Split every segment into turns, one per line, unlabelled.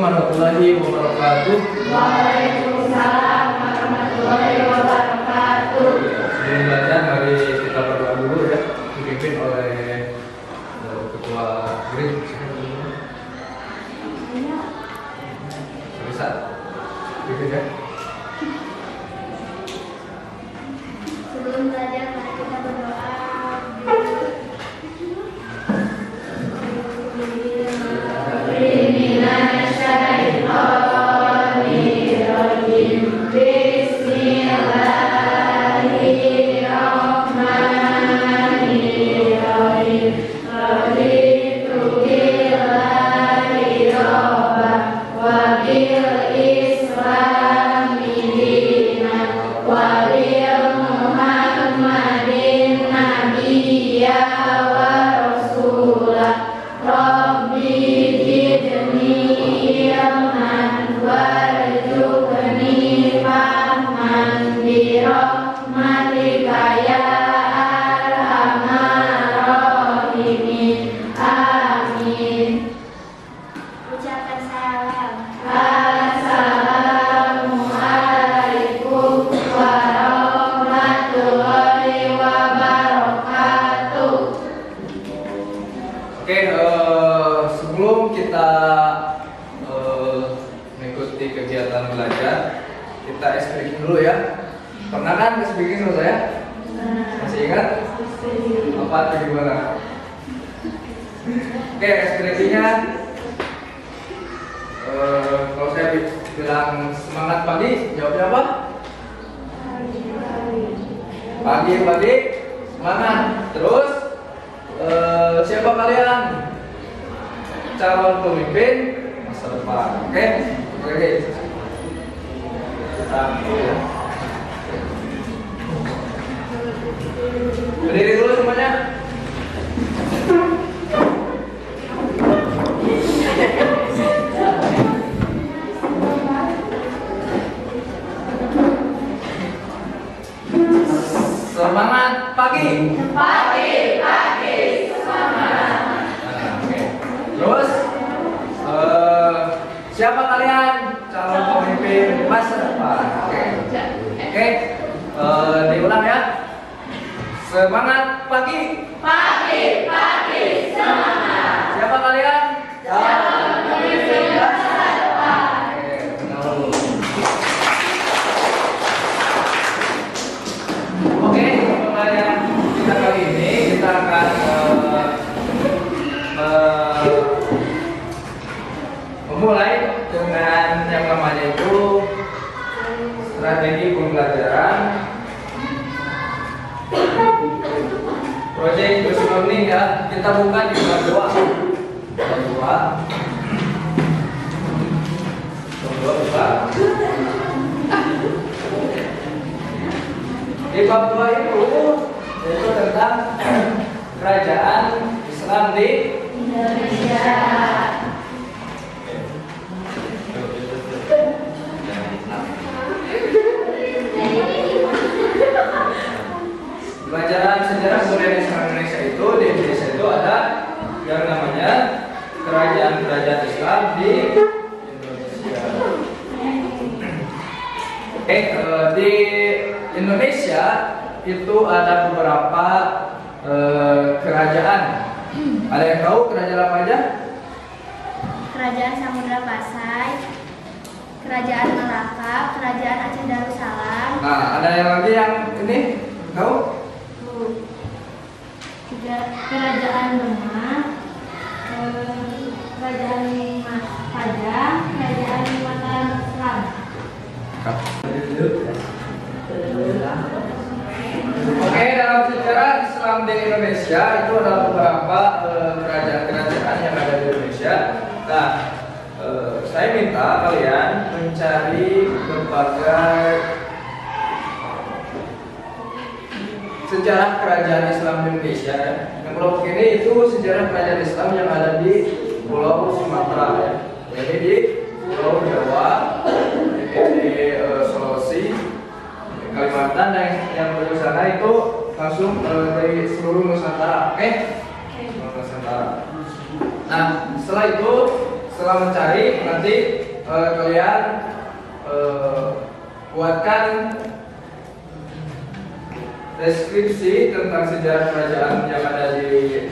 warahmatullahi wabarakatuh.
Waalaikumsalam warahmatullahi wabarakatuh.
Sebelum belajar, mari kita berdoa dulu ya, dipimpin oleh Ketua Green. Bisa pimpin ya.
Sebelum belajar mari kita berdoa.
Sebelum kita mengikuti kegiatan belajar, kita ice breaking dulu ya. Pernah kan ice breaking sama saya? Masih ingat? Apa atau gimana? Oke, ice breakingnya kalau saya bilang semangat pagi, jawabnya apa? Pagi, semangat. Terus siapa kalian? Calon pemimpin masa depan. Oke. Berdiri dulu semuanya. Semangat pagi. Pagi, semangat. Terus siapa kalian calon pemimpin masa depan? Oke. Diulang ya. Semangat pagi. Pagi, semangat. Siapa kalian? Calon pemimpin masa depan. Oke, pembelajaran kita kali ini kita akan memulai dengan yang namanya itu strategi pembelajaran project based learning ya. Kita buka di bab 2 buka. Di bab 2 itu yaitu tentang kerajaan Islam di Indonesia. Pelajaran sejarah budaya Islam Indonesia itu di Indonesia itu ada yang namanya kerajaan-kerajaan Islam di Indonesia. Di Indonesia itu ada beberapa kerajaan. Ada yang tahu kerajaan apa aja?
Kerajaan Samudra Pasai, Kerajaan Malaka, Kerajaan Aceh Darussalam.
Nah, ada yang lagi yang ini tahu?
Kerajaan Demak, Kerajaan Padang, Kerajaan Mataram Islam.
Oke, dalam sejarah Islam di Indonesia itu ada beberapa kerajaan-kerajaan yang ada di Indonesia. Nah, saya minta kalian mencari berbagai sejarah kerajaan Islam di Indonesia. Yang kelompok ini itu sejarah kerajaan Islam yang ada di Pulau Sumatera ya. Ini di Pulau Jawa, di Sulawesi, Kalimantan, dan yang di sana itu langsung dari seluruh Nusantara. Oke? Nusantara. Nah, setelah itu setelah mencari nanti kalian buatkan deskripsi tentang sejarah kerajaan yang ada di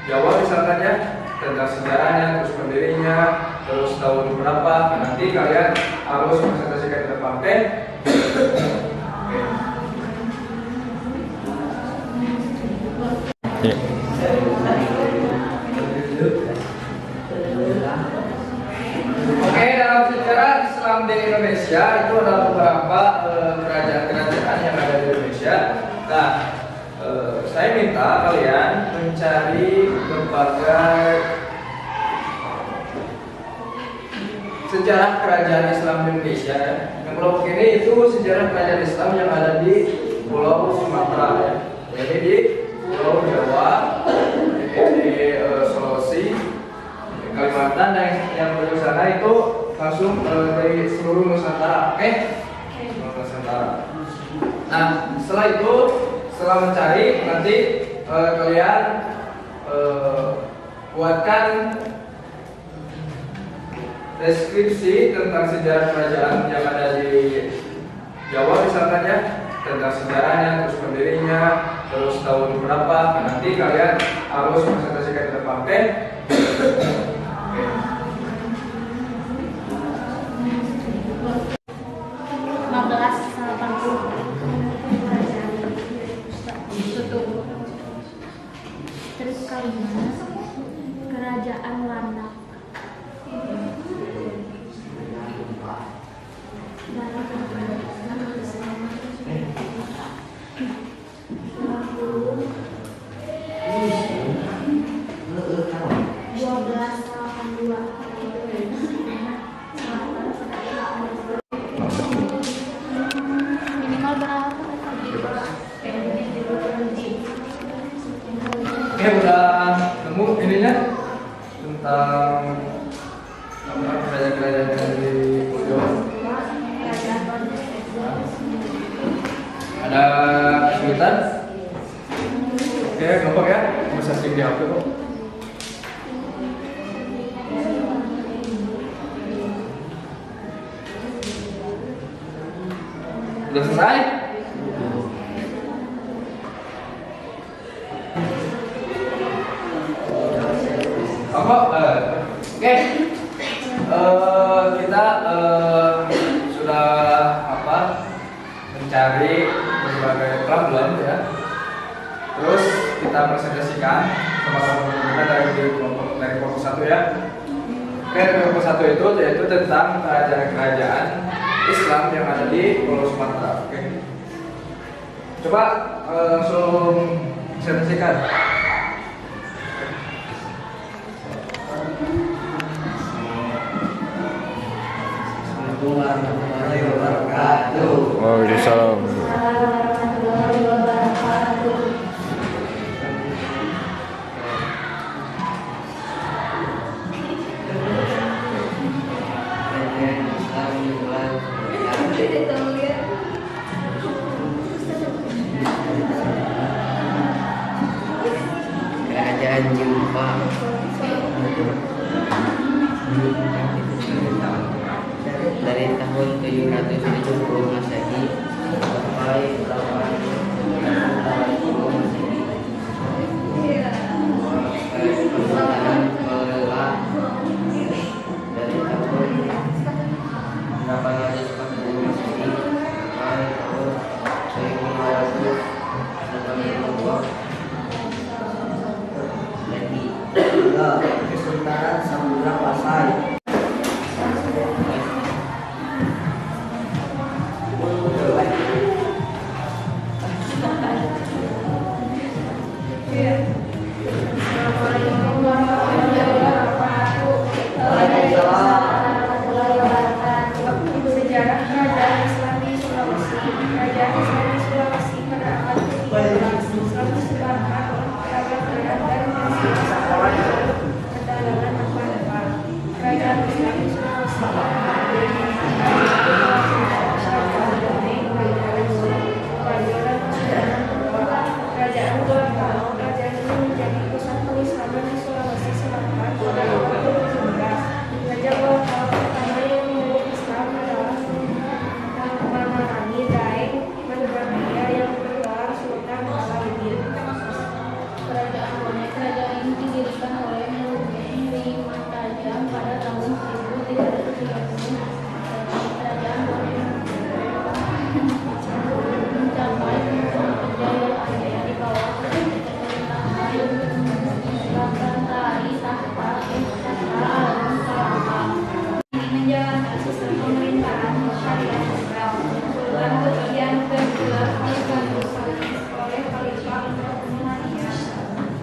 Jawa misalkan ya, tentang sejarahnya, terus pendirinya, terus tahun berapa. Nanti kalian harus presentasikan di depan pen. Oke, dalam sejarah Islam di Indonesia itu ada beberapa kerajaan-kerajaan yang ada di Indonesia. Nah, saya minta kalian mencari berbagai sejarah kerajaan Islam di Indonesia. Yang kelompok ini itu sejarah kerajaan Islam yang ada di Pulau Sumatera ya. Jadi di Pulau Jawa, di Sulawesi, Kalimantan, dan yang di sana itu langsung dari seluruh Nusantara. Oke? Nusantara. Nah, setelah itu, setelah mencari nanti kalian buatkan deskripsi tentang sejarah kerajaan yang ada di Jawa misalkan ya, tentang sejarahnya, terus pendirinya, terus tahun berapa. Nanti kalian harus presentasikan di depan pen.
Terus Kalimantan, Kerajaan Landak. Minimal berapa?
Oke, udah nemu ininya tentang apa kerajaan-kerajaan yang di Jawa. Ada kesulitan? Oke, gampang ya, bisa sing di HP kok. Udah selesai? Oke, kita sudah mencari berbagai problem ya. Terus kita presentasikan sama teman-teman kita dari kelompok 1 ya. Oke, kelompok 1 itu yaitu tentang kerajaan-kerajaan Islam yang ada di Pulau Sumatera. Oke, coba langsung presentasikan.
Waalaikumsalam.
Kerajaan Jepang dari tahun 770 Masehi sampai 880 Masehi. Pemerintahan Mellah dari tahun 840 Masehi sampai tahun 1582 Masehi.
Kesultanan Samudra Pasai.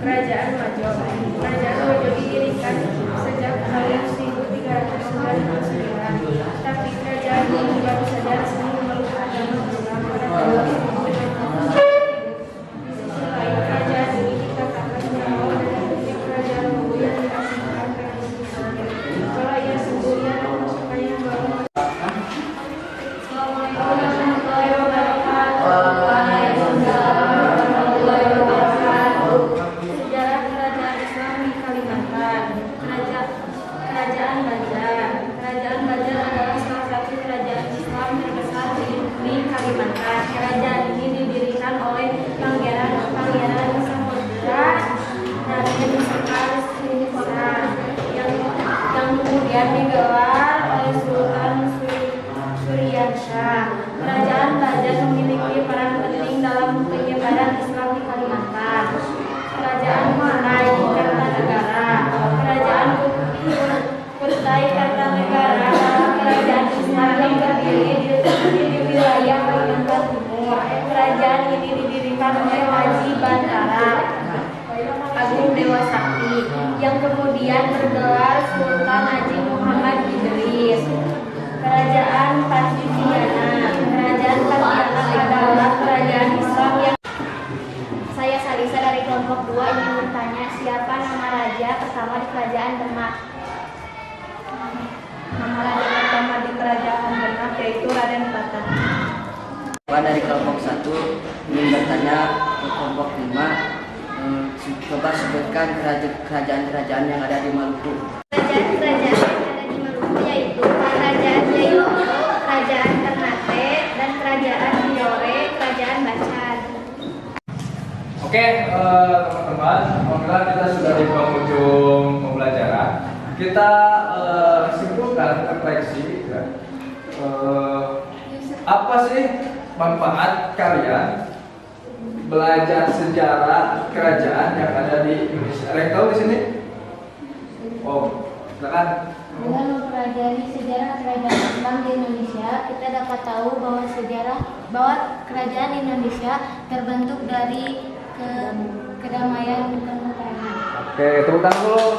Kerajaan Majo. Kerajaan Majo didirikan sejak tahun 1399, tapi kerajaan ini baru saja resmi memeluk agama Islam pada tahun 1900. Di sisi lain, kerajaan ini dikatakan berawal dari pihak kerajaan Mongol yang diasingkan ke Indonesia. Kalau ia sendirian dan pasukan yang baru. Assalamualaikum warahmatullahi wabarakatuh. Waalaikumsalam warahmatullahi wabarakatuh. Sejarah kerajaan Islam di Kalimantan. Kerajaan Banjar. Kerajaan Banjar adalah salah satu kerajaan Islam terbesar di Kalimantan. Kerajaan ini didirikan oleh Pangeran Samudra Raden Sekar Sinsa yang kemudian digelar oleh Sultan Suryansyah. Kerajaan Banjar memiliki peran penting dalam penyebaran Islam di Kalimantan. Kerajaan Kutai Kartanegara. Kerajaan Kutai Kartanegara adalah kerajaan Islam yang berdiri di wilayah Kalimantan Timur. Kerajaan ini didirikan oleh Haji Bandara Agung Dewa Sakti yang kemudian bergelar Sultan Haji Muhammad Idris. Kerajaan Patiana. Kerajaan Patiana adalah kerajaan Islam yang. Saya Salisa dari kelompok 2 ingin bertanya, siapa nama raja pertama di kerajaan Demak? Nama raja pertama di kerajaan Demak yaitu Raden Patah.
Dari kelompok 1 ingin bertanya ke kelompok 5, coba sebutkan kerajaan-kerajaan yang ada di Maluku.
Kerajaan-kerajaan yang ada di Maluku yaitu Kerajaan Jayapura, Kerajaan Ternate, dan Kerajaan Tidore, Kerajaan Bacan.
Oke, teman-teman, alhamdulillah kita sudah di penghujung pembelajaran. Kita simpulkan refleksi. Ya. Apa sih manfaat kalian belajar sejarah kerajaan yang ada di Indonesia? Ada yang tahu di sini? Oh, silakan.
Dengan mempelajari sejarah kerajaan Islam di Indonesia, kita dapat tahu bahwa kerajaan Indonesia terbentuk dari kedamaian dan ketentraman.
Oke, tepuk tangan dulu.